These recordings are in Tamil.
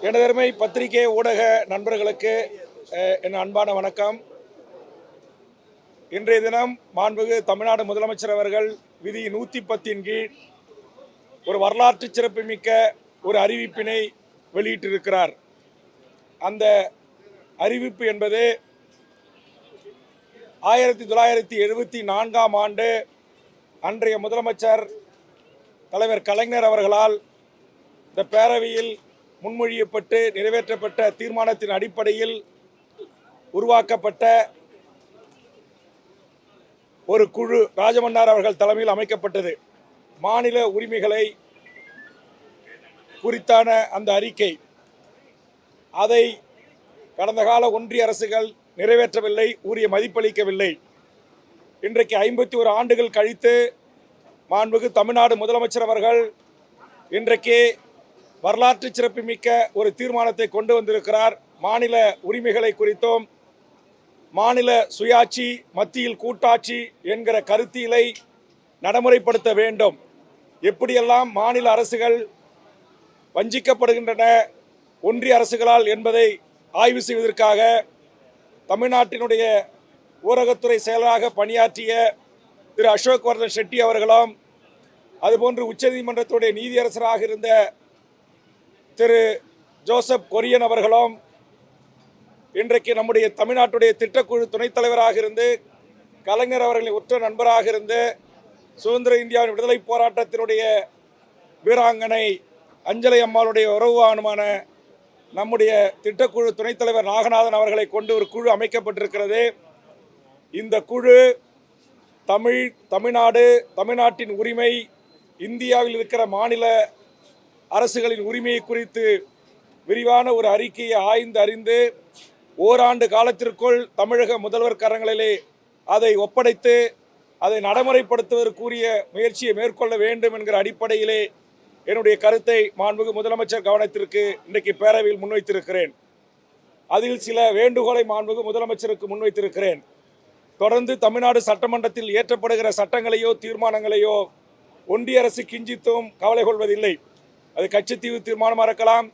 எனதருமை பத்திரிகை ஊடக நண்பர்களுக்கு என் அன்பான வணக்கம். இன்றைய தினம் மாண்புமிகு தமிழ்நாடு முதலமைச்சர் அவர்கள் விதி 110 கீழ் ஒரு வரலாற்று சிறப்புமிக்க ஒரு அறிவிப்பினை வெளியிட்டிருக்கிறார். அந்த அறிவிப்பு என்பது 1974ஆம் ஆண்டு அன்றைய முதலமைச்சர் தலைவர் கலைஞர் அவர்களால் இந்த பேரவையில் முன்மொழியப்பட்டு நிறைவேற்றப்பட்ட தீர்மானத்தின் அடிப்படையில் உருவாக்கப்பட்ட ஒரு குழு ராஜமன்னார் அவர்கள் தலைமையில் அமைக்கப்பட்டது. மாநில உரிமைகளை குறித்தான அந்த அறிக்கை, அதை கடந்த கால ஒன்றிய அரசுகள் நிறைவேற்றவில்லை, உரிய மதிப்பளிக்கவில்லை. இன்றைக்கு 51 ஆண்டுகள் கழித்து மாண்புமிகு தமிழ்நாடு முதலமைச்சர் அவர்கள் இன்றைக்கு வரலாற்று சிறப்புமிக்க ஒரு தீர்மானத்தை கொண்டு வந்திருக்கிறார். மாநில உரிமைகளை குறித்தும் மாநில சுயாட்சி மத்தியில் கூட்டாட்சி என்கிற கருத்தியலை நடைமுறைப்படுத்த வேண்டும். எப்படியெல்லாம் மாநில அரசுகள் வஞ்சிக்கப்படுகின்றன ஒன்றிய அரசுகளால் என்பதை ஆய்வு செய்வதற்காக தமிழ்நாட்டினுடைய ஊரகத்துறை செயலராக பணியாற்றிய திரு அசோக் வர்தன் ஷெட்டி அவர்களும், அதுபோன்று உச்சநீதிமன்றத்துடைய நீதியரசராக இருந்த திரு ஜோசப் கொரியன் அவர்களும், இன்றைக்கு நம்முடைய தமிழ்நாட்டுடைய திட்டக்குழு துணைத் தலைவராக இருந்து கலைஞர் அவர்களின் உற்ற நண்பராக இருந்து சுதந்திர இந்தியாவின் விடுதலை போராட்டத்தினுடைய வீராங்கனை அஞ்சலை அம்மாளுடைய உறவானுமான நம்முடைய திட்டக்குழு துணைத் தலைவர் நாகநாதன் அவர்களை கொண்டு ஒரு குழு அமைக்கப்பட்டிருக்கிறது. இந்த குழு தமிழ்நாடு, தமிழ்நாட்டின் உரிமை, இந்தியாவில் இருக்கிற மாநில அரசுகளின் உரிமையை குறித்து விரிவான ஒரு அறிக்கையை ஆய்ந்து அறிந்து ஓராண்டு காலத்திற்குள் தமிழக முதல்வர் கரங்களிலே அதை ஒப்படைத்து அதை நடைமுறைப்படுத்துவதற்குரிய முயற்சியை மேற்கொள்ள வேண்டும் என்கிற அடிப்படையிலே என்னுடைய கருத்தை மாண்புமிகு முதலமைச்சர் கவனத்திற்கு இன்றைக்கு பேரவையில் முன்வைத்திருக்கிறேன். அதில் சில வேண்டுகோளை மாண்புமிகு முதலமைச்சருக்கு முன்வைத்திருக்கிறேன். தொடர்ந்து தமிழ்நாடு சட்டமன்றத்தில் இயற்றப்படுகிற சட்டங்களையோ தீர்மானங்களையோ ஒன்றிய அரசு கிஞ்சித்தும் கவலை கொள்வதில்லை. அது கட்சித்தீவு தீர்மானமாக இருக்கலாம்,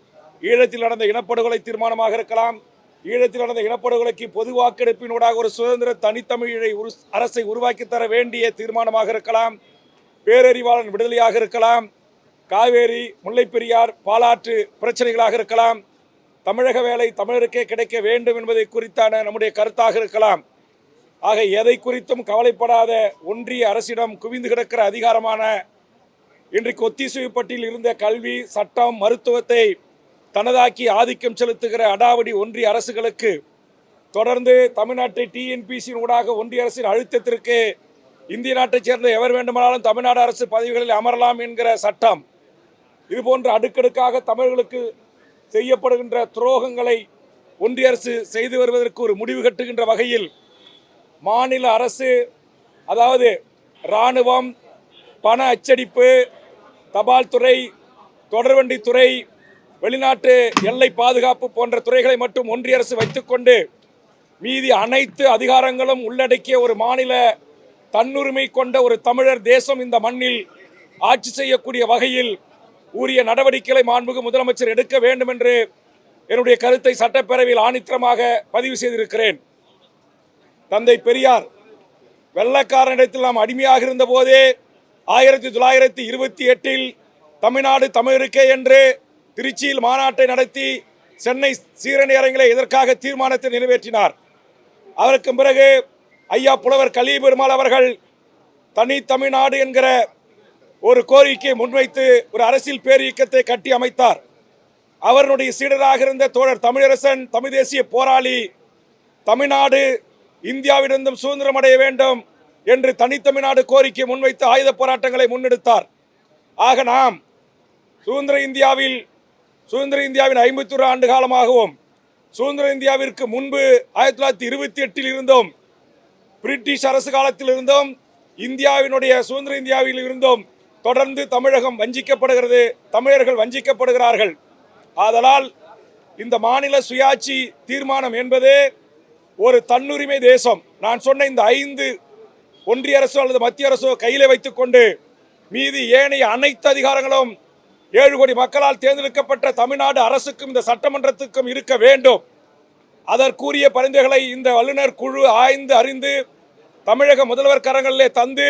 ஈழத்தில் நடந்த இனப்படுகொலை தீர்மானமாக இருக்கலாம், ஈழத்தில் நடந்த இனப்படுகொலைக்கு பொது வாக்கெடுப்பினூடாக ஒரு சுதந்திர தனித்தமிழை அரசை உருவாக்கி தர வேண்டிய தீர்மானமாக இருக்கலாம், பேரறிவாளன் விடுதலையாக இருக்கலாம், காவேரி முல்லைப்பெரியார் பாலாற்று பிரச்சனைகளாக இருக்கலாம், தமிழக வேலை தமிழருக்கே கிடைக்க வேண்டும் என்பதை குறித்தான நம்முடைய கருத்தாக இருக்கலாம். ஆக எதை குறித்தும் கவலைப்படாத ஒன்றிய அரசிடம் குவிந்து கிடக்கிற அதிகாரமான இன்றைக்கு ஒத்திசைவுப்பட்டியில் இருந்த கல்வி, சட்டம், மருத்துவத்தை தனதாக்கி ஆதிக்கம் செலுத்துகிற அடாவடி ஒன்றிய அரசுகளுக்கு தொடர்ந்து தமிழ்நாட்டை டிஎன்பிசியின் ஊடாக ஒன்றிய அரசின் அழுத்தத்திற்கு இந்திய நாட்டைச் சேர்ந்த எவர் வேண்டுமானாலும் தமிழ்நாடு அரசு பதவிகளில் அமரலாம் என்கிற சட்டம், இதுபோன்ற அடுக்கடுக்காக தமிழர்களுக்கு செய்யப்படுகின்ற துரோகங்களை ஒன்றிய அரசு செய்து வருவதற்கு ஒரு முடிவு கட்டுகின்ற வகையில் மாநில அரசு, அதாவது இராணுவம், பண அச்சடிப்பு, தபால் துறை, தொடர்வண்டித்துறை, வெளிநாட்டு எல்லை பாதுகாப்பு போன்ற துறைகளை மட்டும் ஒன்றிய அரசு வைத்துக்கொண்டு மீதி அனைத்து அதிகாரங்களும் உள்ளடக்கிய ஒரு மாநில தன்னுரிமை கொண்ட ஒரு தமிழர் தேசம் இந்த மண்ணில் ஆட்சி செய்யக்கூடிய வகையில் உரிய நடவடிக்கைகளை மாண்புமிகு முதலமைச்சர் எடுக்க வேண்டும் என்று என்னுடைய கருத்தை சட்டப்பேரவையில் ஆணித்தரமாக பதிவு செய்திருக்கிறேன். தந்தை பெரியார் வெள்ளக்காரனிடத்தில் நாம் அடிமையாக இருந்த போதே 1928 தமிழ்நாடு தமிழருக்கே என்று திருச்சியில் மாநாட்டை நடத்தி சென்னை சீரணி அரங்கிலே இதற்காக தீர்மானத்தை நிறைவேற்றினார். அதற்கு பிறகு ஐயா புலவர் கலி பெருமாள் அவர்கள் தனி தமிழ்நாடு என்கிற ஒரு கோரிக்கையை முன்வைத்து ஒரு அரசியல் பேரியக்கத்தை கட்டி அமைத்தார். அவருடைய சீடராக இருந்த தோழர் தமிழரசன், தமிழ் தேசிய போராளி, தமிழ்நாடு இந்தியாவிலிருந்தும் சுதந்திரம் அடைய வேண்டும் என்று தனித்தமிழ்நாடு கோரிக்கை முன்வைத்து ஆயுத போராட்டங்களை முன்னெடுத்தார். ஆக நாம் சுதந்திர இந்தியாவின் 51 ஆண்டு காலமாகவும் சுதந்திர இந்தியாவிற்கு முன்பு 1928 இருந்தும் பிரிட்டிஷ் அரசு காலத்தில் இருந்தும் இந்தியாவினுடைய சுதந்திர இந்தியாவில் இருந்தும் தொடர்ந்து தமிழகம் வஞ்சிக்கப்படுகிறது, தமிழர்கள் வஞ்சிக்கப்படுகிறார்கள். ஆதலால் இந்த மாநில சுயாட்சி தீர்மானம் என்பது ஒரு தன்னுரிமை தேசம். நான் சொன்ன இந்த 5 ஒன்றிய அரசோ அல்லது மத்திய அரசோ கையில் வைத்துக் கொண்டு மீதி ஏனைய அனைத்து அதிகாரங்களும் 7 கோடி மக்களால் தேர்ந்தெடுக்கப்பட்ட தமிழ்நாடு அரசுக்கும் இந்த சட்டமன்றத்துக்கும் இருக்க வேண்டும். அதற்குரிய பரிந்துரைகளை இந்த வல்லுநர் குழு ஆய்ந்து அறிந்து தமிழக முதல்வர் கரங்களிலே தந்து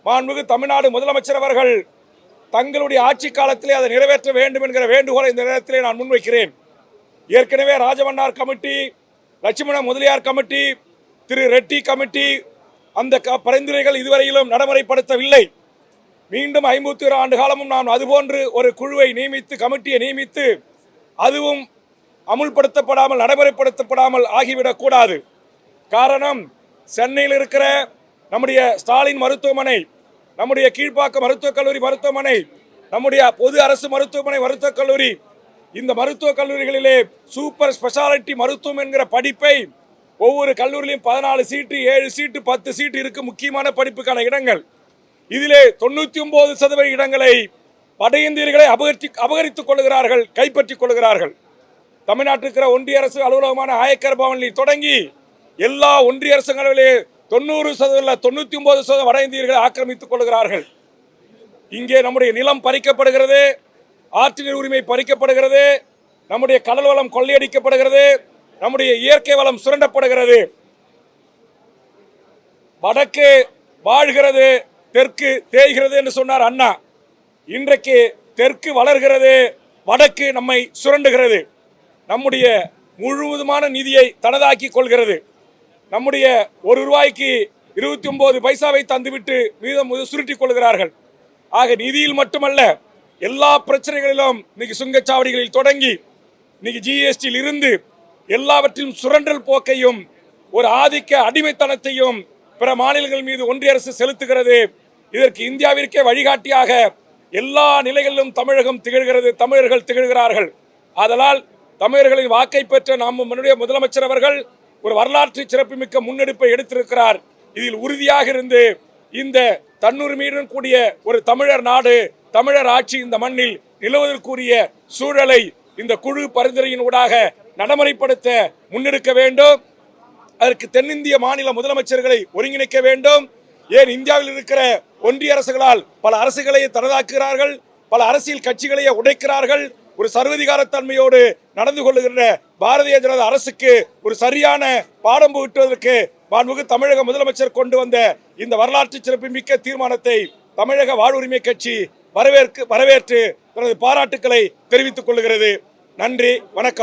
மாண்புமிகு தமிழ்நாடு முதலமைச்சர் அவர்கள் தங்களுடைய ஆட்சி காலத்திலே அதை நிறைவேற்ற வேண்டும் என்கிற வேண்டுகோளை இந்த நேரத்திலே நான் முன்வைக்கிறேன். ஏற்கனவே ராஜமன்னார் கமிட்டி, லட்சுமண முதலியார் கமிட்டி, திரு ரெட்டி கமிட்டி அந்த பரிந்துரைகள் இதுவரையிலும் நடைமுறைப்படுத்தவில்லை. மீண்டும் 51 ஆண்டு காலமும் நாம் அதுபோன்று ஒரு குழுவை நியமித்து, கமிட்டியை நியமித்து அதுவும் அமுல்படுத்தப்படாமல் நடைமுறைப்படுத்தப்படாமல் ஆகிவிடக்கூடாது. காரணம், சென்னையில் இருக்கிற நம்முடைய ஸ்டாலின் மருத்துவமனை, நம்முடைய கீழ்ப்பாக்கம் மருத்துவக் கல்லூரி மருத்துவமனை, நம்முடைய பொது அரசு மருத்துவமனை மருத்துவக் கல்லூரி, இந்த மருத்துவக் கல்லூரிகளிலே சூப்பர் ஸ்பெஷாலிட்டி மருத்துவம் என்கிற படிப்பை ஒவ்வொரு கல்லூரியிலும் 14 சீட்டு, 7 சீட்டு, 10 சீட்டு இருக்கு முக்கியமான படிப்புக்கான இடங்கள். இதிலே 99% இடங்களை வட இந்தியர்களை அபகரித்துக் கொள்கிறார்கள், கைப்பற்றிக் கொள்கிறார்கள். தமிழ்நாட்டில் இருக்கிற ஒன்றிய அரசு அலுவலகமான ஆயக்கர் பவனில் தொடங்கி எல்லா ஒன்றிய அரசுகளிலே 90%, 99% வட இந்தியர்களை ஆக்கிரமித்துக் கொள்கிறார்கள். இங்கே நம்முடைய நிலம் பறிக்கப்படுகிறது, ஆற்றின் உரிமை பறிக்கப்படுகிறது, நம்முடைய கடல் வளம் கொள்ளையடிக்கப்படுகிறது, நம்முடைய இயற்கை வளம் சுரண்டப்படுகிறது. வடக்கு வாழ்கிறது, தெற்கு தேய்கிறது என்று சொன்னார் அண்ணா. இன்றைக்கு தெற்கு வளர்கிறது, வடக்கு நம்மை சுரண்டுகிறது. நம்முடைய முழுவதுமான நிதியை தனதாக்கி கொள்கிறது. நம்முடைய 1 ரூபாய்க்கு 29 பைசாவை தந்துவிட்டு மீதம் சுருட்டிக் கொள்கிறார்கள். ஆக நிதியில் மட்டுமல்ல, எல்லா பிரச்சனைகளிலும் இன்னைக்கு சுங்கச்சாவடிகளில் தொடங்கி இன்னைக்கு ஜிஎஸ்டியில் இருந்து எல்லாவற்றிலும் சுரண்டல் போக்கையும் ஒரு ஆதிக்க அடிமைத்தனத்தையும் பிற மாநிலங்கள் மீது ஒன்றிய அரசு செலுத்துகிறது. இதற்கு இந்தியாவிற்கே வழிகாட்டியாக எல்லா நிலைகளிலும் தமிழகம் திகழ்கிறது, தமிழர்கள் திகழ்கிறார்கள். ஆதலால் தமிழர்களின் வாக்கை பெற்ற நம்முடைய முதலமைச்சர் அவர்கள் ஒரு வரலாற்று சிறப்புமிக்க முன்னெடுப்பை எடுத்திருக்கிறார். இதில் உறுதியாக இருந்து இந்த தன்னுரிமையுடன் கூடிய ஒரு தமிழர் நாடு, தமிழர் ஆட்சி இந்த மண்ணில் நிலவுவதற்குரிய சூழலை இந்த குழு பரிந்துரையின் ஊடாக நடைமுறைப்படுத்த முன்னெடுக்க வேண்டும். அதற்கு தென்னிந்திய மாநில முதலமைச்சர்களை ஒருங்கிணைக்க வேண்டும். ஏன் இந்தியாவில் இருக்கிற ஒன்றிய அரசுகளால் பல அரசுகளை தனதாக்குகிறார்கள், பல அரசியல் கட்சிகளையே உடைக்கிறார்கள். ஒரு சர்வதிகாரத்தன்மையோடு நடந்து கொள்ளுகின்ற பாரதிய ஜனதா அரசுக்கு ஒரு சரியான பாடம் புகட்டுவதற்கு மாண்புமிகு தமிழக முதலமைச்சர் கொண்டு வந்த இந்த வரலாற்று சிறப்புமிக்க தீர்மானத்தை தமிழக வாழ்வுரிமை கட்சி வரவேற்று தனது பாராட்டுக்களை தெரிவித்துக் கொள்கிறது. நன்றி, வணக்கம்.